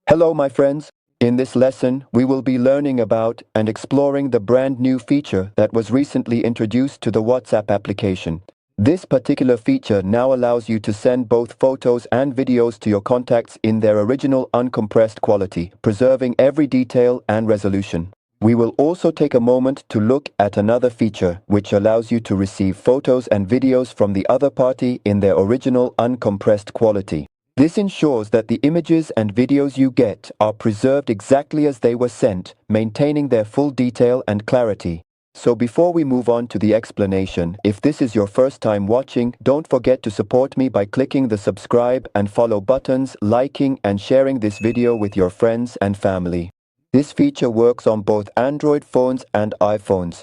Hello, my friends. In this lesson, we will be learning about and exploring the brand new feature that was recently introduced to the WhatsApp application. This particular feature now allows you to send both photos and videos to your contacts in their original uncompressed quality, preserving every detail and resolution. We will also take a moment to look at another feature which allows you to receive photos and videos from the other party in their original uncompressed quality. This ensures that the images and videos you get are preserved exactly as they were sent, maintaining their full detail and clarity. So before we move on to the explanation, if this is your first time watching, don't forget to support me by clicking the subscribe and follow buttons, liking and sharing this video with your friends and family. This feature works on both Android phones and iPhones.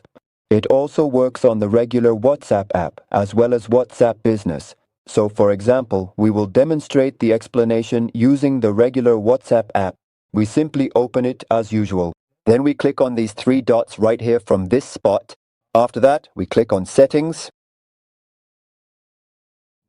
It also works on the regular WhatsApp app as well as WhatsApp Business. So for example, we will demonstrate the explanation using the regular WhatsApp app. We simply open it as usual. Then we click on these three dots right here from this spot. After that, we click on Settings.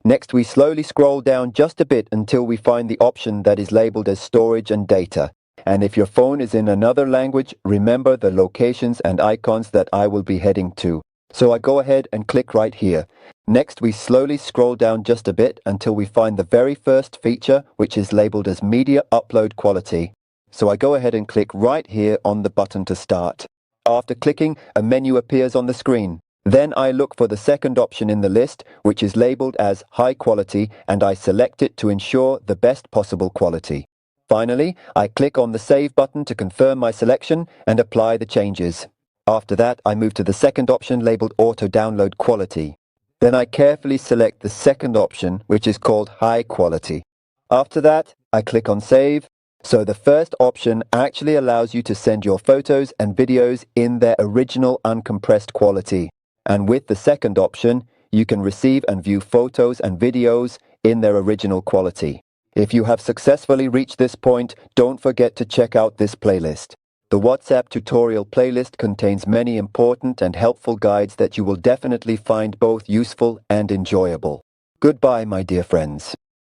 Next, we slowly scroll down just a bit until we find the option that is labeled as Storage and Data. And if your phone is in another language, remember the locations and icons that I will be heading to. So I go ahead and click right here. Next, we slowly scroll down just a bit until we find the very first feature, which is labeled as Media Upload Quality. So I go ahead and click right here on the button to start. After clicking, a menu appears on the screen. Then I look for the second option in the list, which is labeled as High Quality, and I select it to ensure the best possible quality. Finally, I click on the Save button to confirm my selection and apply the changes. After that, I move to the second option labeled Auto Download Quality. Then I carefully select the second option, which is called High Quality. After that, I click on Save. So the first option actually allows you to send your photos and videos in their original uncompressed quality. And with the second option, you can receive and view photos and videos in their original quality. If you have successfully reached this point, don't forget to check out this playlist. The WhatsApp tutorial playlist contains many important and helpful guides that you will definitely find both useful and enjoyable. Goodbye, my dear friends.